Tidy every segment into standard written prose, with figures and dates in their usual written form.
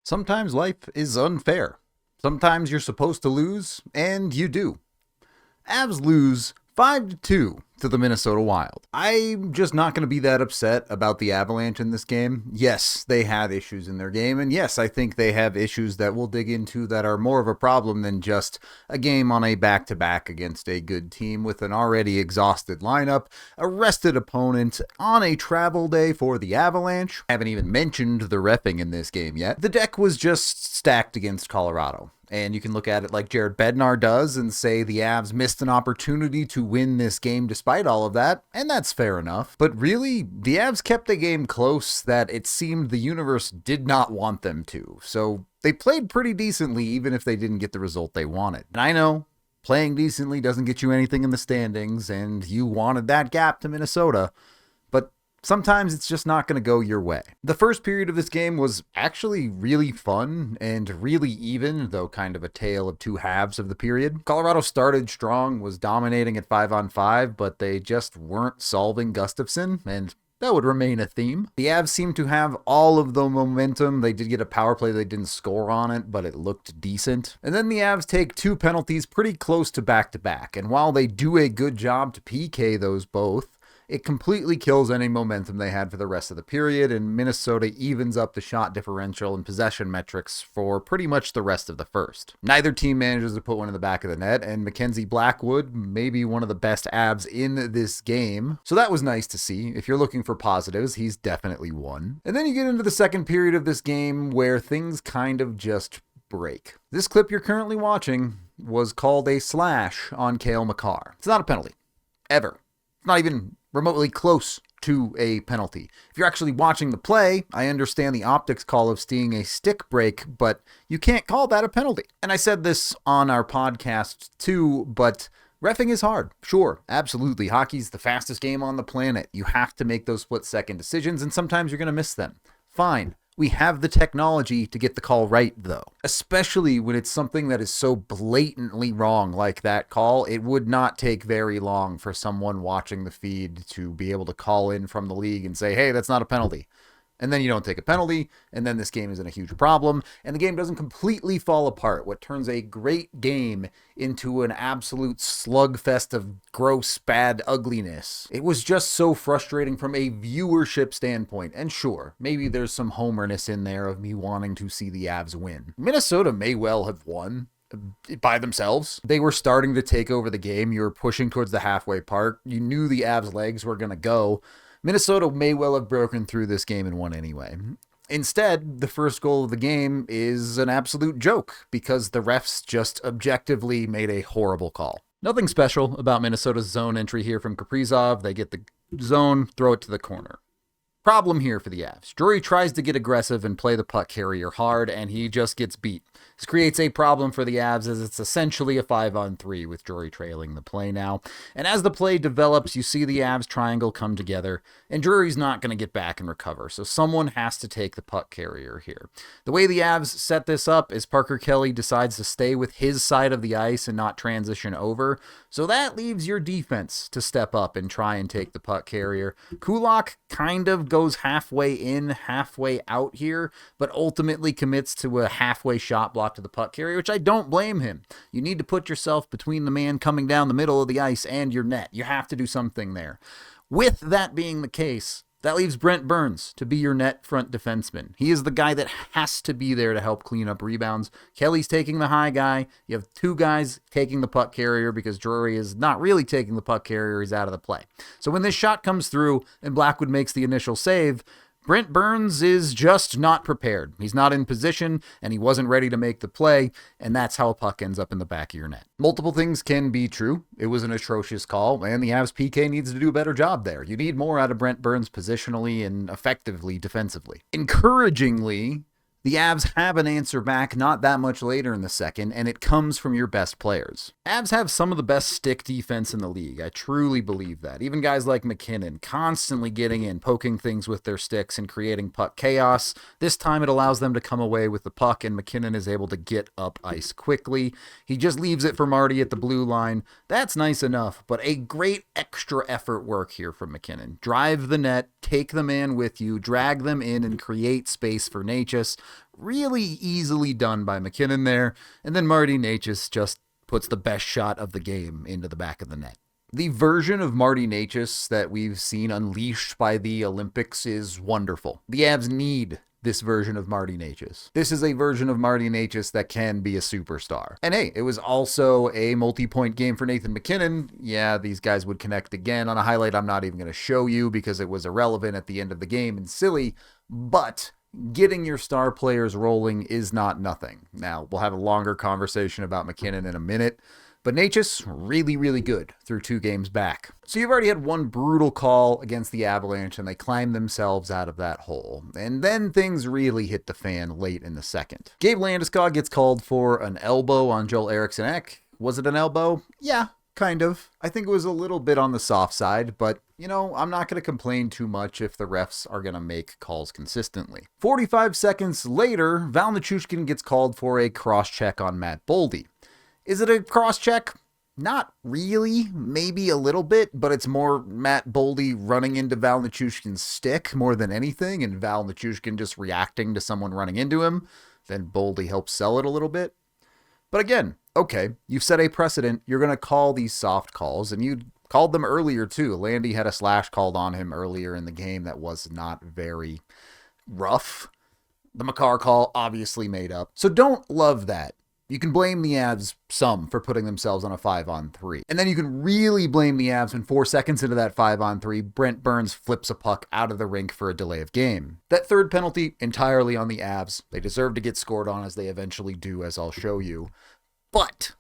Sometimes life is unfair. Sometimes you're supposed to lose, and you do. Avs lose 5-2 to the Minnesota Wild. I'm just not going to be that upset about the Avalanche in this game. Yes, they had issues in their game, and yes, I think they have issues that we'll dig into that are more of a problem than just a game on a back-to-back against a good team with an already exhausted lineup, a rested opponent on a travel day for the Avalanche. I haven't even mentioned the reffing in this game yet. The deck was just stacked against Colorado. And you can look at it like Jared Bednar does and say the Avs missed an opportunity to win this game despite all of that, and that's fair enough. But really, the Avs kept the game close that it seemed the universe did not want them to. So they played pretty decently even if they didn't get the result they wanted. And I know playing decently doesn't get you anything in the standings, and you wanted that gap to Minnesota, but sometimes it's just not going to go your way. The first period of this game was actually really fun and really even, though kind of a tale of two halves of the period. Colorado started strong, was dominating at 5-on-5, but they just weren't solving Gustafsson, and that would remain a theme. The Avs seemed to have all of the momentum. They did get a power play. They didn't score on it, but it looked decent. And then the Avs take two penalties pretty close to back-to-back, and while they do a good job to PK those both, it completely kills any momentum they had for the rest of the period, and Minnesota evens up the shot differential and possession metrics for pretty much the rest of the first. Neither team manages to put one in the back of the net, and Mackenzie Blackwood may be one of the best Avs in this game, so that was nice to see. If you're looking for positives, he's definitely one. And then you get into the second period of this game where things kind of just break. This clip you're currently watching was called a slash on Cale Makar. It's not a penalty. Ever. It's not even remotely close to a penalty. If you're actually watching the play, I understand the optics call of seeing a stick break, but you can't call that a penalty. And I said this on our podcast too, but reffing is hard. Sure, absolutely. Hockey's the fastest game on the planet. You have to make those split-second decisions, and sometimes you're going to miss them. Fine. We have the technology to get the call right, though. Especially when it's something that is so blatantly wrong like that call, it would not take very long for someone watching the feed to be able to call in from the league and say, hey, that's not a penalty. And then you don't take a penalty, and then this game isn't a huge problem, and the game doesn't completely fall apart. What turns a great game into an absolute slugfest of gross, bad ugliness. It was just so frustrating from a viewership standpoint, and sure, maybe there's some homerness in there of me wanting to see the Avs win. Minnesota may well have won by themselves. They were starting to take over the game. You were pushing towards the halfway part. You knew the Avs' legs were going to go. Minnesota may well have broken through this game and won anyway. Instead, the first goal of the game is an absolute joke because the refs just objectively made a horrible call. Nothing special about Minnesota's zone entry here from Kaprizov. They get the zone, throw it to the corner. Problem here for the Avs. Drury tries to get aggressive and play the puck carrier hard, and he just gets beat. This creates a problem for the Avs as it's essentially a 5-on-3 with Drury trailing the play now. And as the play develops, you see the Avs triangle come together, and Drury's not going to get back and recover, so someone has to take the puck carrier here. The way the Avs set this up is Parker Kelly decides to stay with his side of the ice and not transition over, so that leaves your defense to step up and try and take the puck carrier. Kulak kind of goes halfway in, halfway out here, but ultimately commits to a halfway shot block to the puck carrier, which I don't blame him. You need to put yourself between the man coming down the middle of the ice and your net. You have to do something there. With that being the case, that leaves Brent Burns to be your net front defenseman. He is the guy that has to be there to help clean up rebounds. Kelly's taking the high guy. You have two guys taking the puck carrier because Drury is not really taking the puck carrier. He's out of the play. So when this shot comes through and Blackwood makes the initial save, Brent Burns is just not prepared. He's not in position, and he wasn't ready to make the play, and that's how a puck ends up in the back of your net. Multiple things can be true. It was an atrocious call, and the Avs PK needs to do a better job there. You need more out of Brent Burns positionally and effectively defensively. Encouragingly, the Avs have an answer back not that much later in the second, and it comes from your best players. Avs have some of the best stick defense in the league. I truly believe that. Even guys like McKinnon constantly getting in, poking things with their sticks and creating puck chaos. This time it allows them to come away with the puck, and McKinnon is able to get up ice quickly. He just leaves it for Marty at the blue line. That's nice enough, but a great extra effort work here from McKinnon. Drive the net, take the man with you, drag them in, and create space for Necas. really easily done by MacKinnon there, and then Marty Necas just puts the best shot of the game into the back of the net. The version of Marty Necas that we've seen unleashed by the Olympics is wonderful. The Avs need this version of Marty Necas. This is a version of Marty Necas that can be a superstar. And hey, it was also a multi-point game for Nathan MacKinnon. Yeah, these guys would connect again on a highlight I'm not even going to show you because it was irrelevant at the end of the game and silly, but getting your star players rolling is not nothing. Now, we'll have a longer conversation about MacKinnon in a minute, but Necas, really, really good through 2 games back. So you've already had one brutal call against the Avalanche, and they climbed themselves out of that hole. And then things really hit the fan late in the second. Gabe Landeskog gets called for an elbow on Joel Eriksson-Ek. Was it an elbow? Yeah, kind of. I think it was a little bit on the soft side, but, you know, I'm not going to complain too much if the refs are going to make calls consistently. 45 seconds later, Val Nichushkin gets called for a cross-check on Matt Boldy. Is it a cross-check? Not really. Maybe a little bit, but it's more Matt Boldy running into Val Nichushkin's stick more than anything, and Val Nichushkin just reacting to someone running into him. Then Boldy helps sell it a little bit. But again, okay, you've set a precedent. You're going to call these soft calls, and you called them earlier too. Landy had a slash called on him earlier in the game that was not very rough. The Makar call obviously made up. So don't love that. You can blame the Avs some for putting themselves on a 5-on-3. And then you can really blame the Avs when 4 seconds into that 5-on-3, Brent Burns flips a puck out of the rink for a delay of game. That third penalty, entirely on the Avs. They deserve to get scored on, as they eventually do, as I'll show you. But,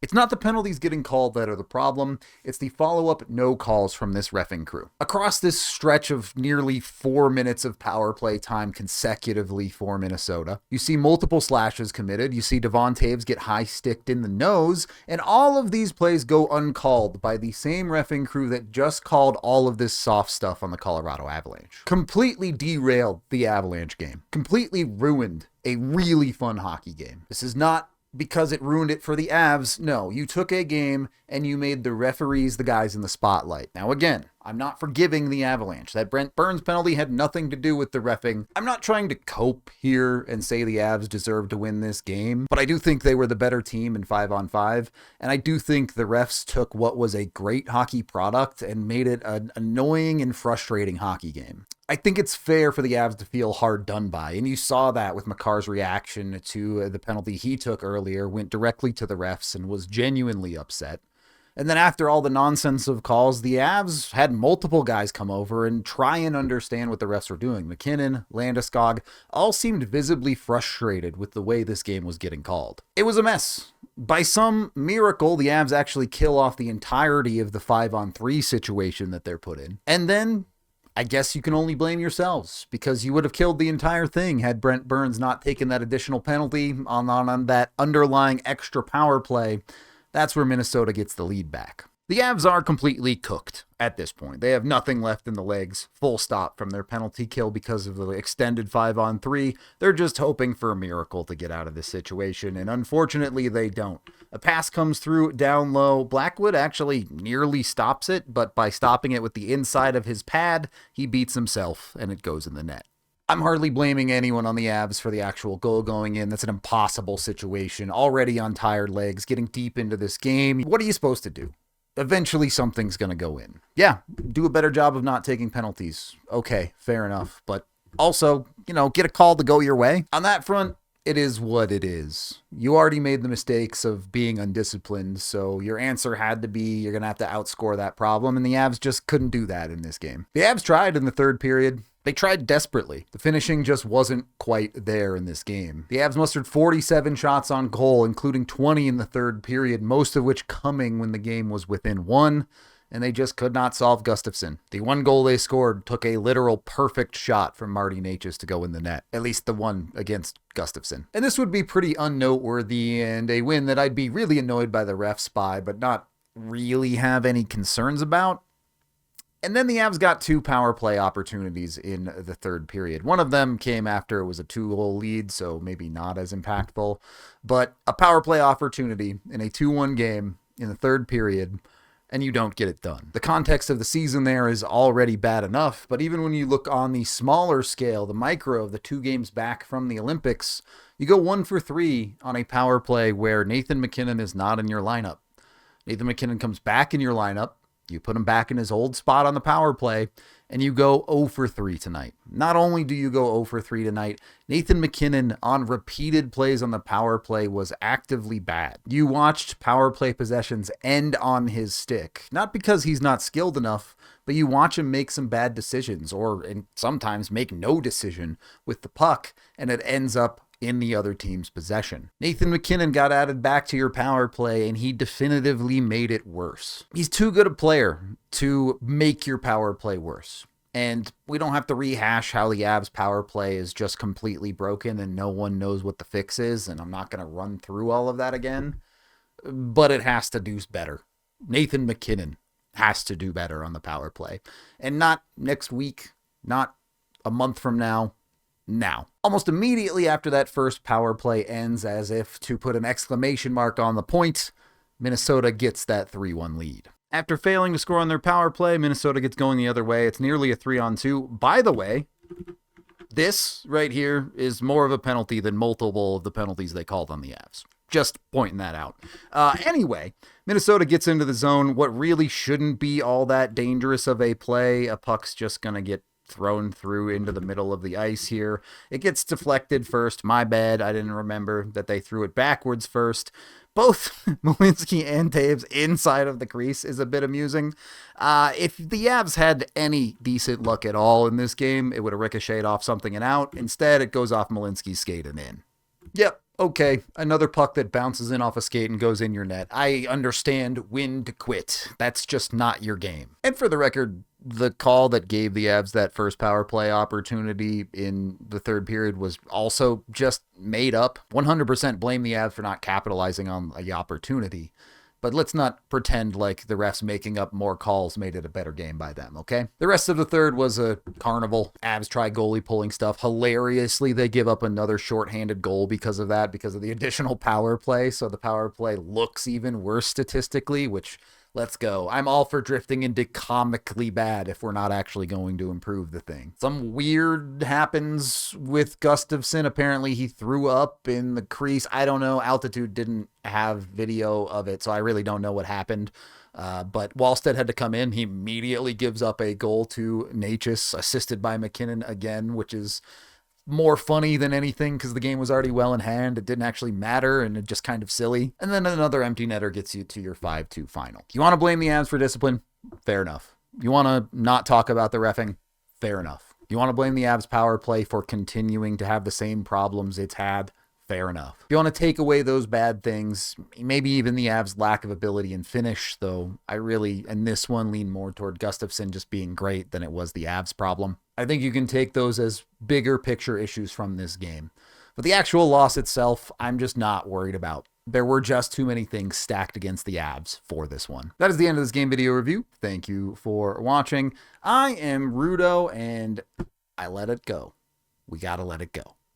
it's not the penalties getting called that are the problem. It's the follow-up no calls from this reffing crew. Across this stretch of nearly 4 minutes of power play time consecutively for Minnesota, you see multiple slashes committed. You see Devon Toews get high-sticked in the nose, and all of these plays go uncalled by the same reffing crew that just called all of this soft stuff on the Colorado Avalanche. Completely derailed the Avalanche game. Completely ruined a really fun hockey game. This is not because it ruined it for the Avs. No, you took a game and you made the referees the guys in the spotlight. Now again, I'm not forgiving the Avalanche. That Brent Burns penalty had nothing to do with the reffing. I'm not trying to cope here and say the Avs deserve to win this game, but I do think they were the better team in 5-on-5, and I do think the refs took what was a great hockey product and made it an annoying and frustrating hockey game. I think it's fair for the Avs to feel hard done by, and you saw that with Makar's reaction to the penalty he took earlier, went directly to the refs and was genuinely upset. And then after all the nonsense of calls, the Avs had multiple guys come over and try and understand what the refs were doing. MacKinnon, Landeskog, all seemed visibly frustrated with the way this game was getting called. It was a mess. By some miracle, the Avs actually kill off the entirety of the 5-on-3 situation that they're put in. And then I guess you can only blame yourselves, because you would have killed the entire thing had Brent Burns not taken that additional penalty on that underlying extra power play. That's where Minnesota gets the lead back. The Avs are completely cooked at this point. They have nothing left in the legs, full stop, from their penalty kill because of the extended 5-on-3. They're just hoping for a miracle to get out of this situation, and unfortunately they don't. A pass comes through down low. Blackwood actually nearly stops it, but by stopping it with the inside of his pad, he beats himself, and it goes in the net. I'm hardly blaming anyone on the Avs for the actual goal going in. That's an impossible situation. Already on tired legs, getting deep into this game. What are you supposed to do? Eventually something's going to go in. Yeah, do a better job of not taking penalties. Okay, fair enough. But also, get a call to go your way. On that front, it is what it is. You already made the mistakes of being undisciplined, so your answer had to be you're going to have to outscore that problem, and the Avs just couldn't do that in this game. The Avs tried in the third period. They tried desperately. The finishing just wasn't quite there in this game. The Avs mustered 47 shots on goal, including 20 in the third period, most of which coming when the game was within 1, and they just could not solve Gustafsson. The one goal they scored took a literal perfect shot from Marty Necas to go in the net, at least the one against Gustafsson. And this would be pretty unnoteworthy and a win that I'd be really annoyed by the refs by, but not really have any concerns about. And then the Avs got 2 power play opportunities in the third period. One of them came after it was a 2-goal lead, so maybe not as impactful. But a power play opportunity in a 2-1 game in the third period. and you don't get it done. The context of the season there is already bad enough, but even when you look on the smaller scale, the micro of the 2 games back from the Olympics, you go 1 for 3 on a power play where Nathan MacKinnon is not in your lineup. Nathan MacKinnon comes back in your lineup, you put him back in his old spot on the power play, and you go 0 for 3 tonight. Not only do you go 0 for 3 tonight, Nathan MacKinnon on repeated plays on the power play was actively bad. You watched power play possessions end on his stick. Not because he's not skilled enough, but you watch him make some bad decisions, or and sometimes make no decision with the puck, and it ends up in the other team's possession. Nathan MacKinnon got added back to your power play, and he definitively made it worse. He's too good a player to make your power play worse. And we don't have to rehash how the Avs power play is just completely broken and no one knows what the fix is, and I'm not going to run through all of that again, but it has to do better. Nathan MacKinnon has to do better on the power play, and not next week, not a month from now. Now, almost immediately after that first power play ends, as if to put an exclamation mark on the point, Minnesota gets that 3-1 lead. After failing to score on their power play, Minnesota gets going the other way. It's nearly a 3-on-2. By the way, this right here is more of a penalty than multiple of the penalties they called on the Avs. Just pointing that out. Anyway, Minnesota gets into the zone. What really shouldn't be all that dangerous of a play. A puck's just going to get thrown through into the middle of the ice here. It gets deflected first. My bad. I didn't remember that they threw it backwards first. Both Malinsky and Taves inside of the crease is a bit amusing. If the Avs had any decent luck at all in this game, it would have ricocheted off something and out. Instead, it goes off Malinsky's skate and in. Yep. Okay, another puck that bounces in off a skate and goes in your net. I understand when to quit. That's just not your game. And for the record, the call that gave the Avs that first power play opportunity in the third period was also just made up. 100% blame the Avs for not capitalizing on the opportunity. But let's not pretend like the refs making up more calls made it a better game by them, okay? The rest of the third was a carnival. Avs try goalie pulling stuff. Hilariously, they give up another shorthanded goal because of that, because of the additional power play. So the power play looks even worse statistically, which, let's go. I'm all for drifting into comically bad if we're not actually going to improve the thing. Some weird happens with Gustafsson. Apparently he threw up in the crease. I don't know. Altitude didn't have video of it, so I really don't know what happened. But Wallstedt had to come in. He immediately gives up a goal to Necas, assisted by MacKinnon again, which is more funny than anything because the game was already well in hand. It didn't actually matter, and it just kind of silly. And then another empty netter gets you to your 5-2 final. You want to blame the Avs for discipline? Fair enough. You want to not talk about the reffing? Fair enough. You want to blame the Avs power play for continuing to have the same problems it's had? Fair enough. If you want to take away those bad things, maybe even the Avs' lack of ability and finish, though I really, in this one, lean more toward Gustafsson just being great than it was the Avs' problem. I think you can take those as bigger picture issues from this game. But the actual loss itself, I'm just not worried about. There were just too many things stacked against the Avs for this one. That is the end of this game video review. Thank you for watching. I am Rudo, and I let it go. We gotta let it go.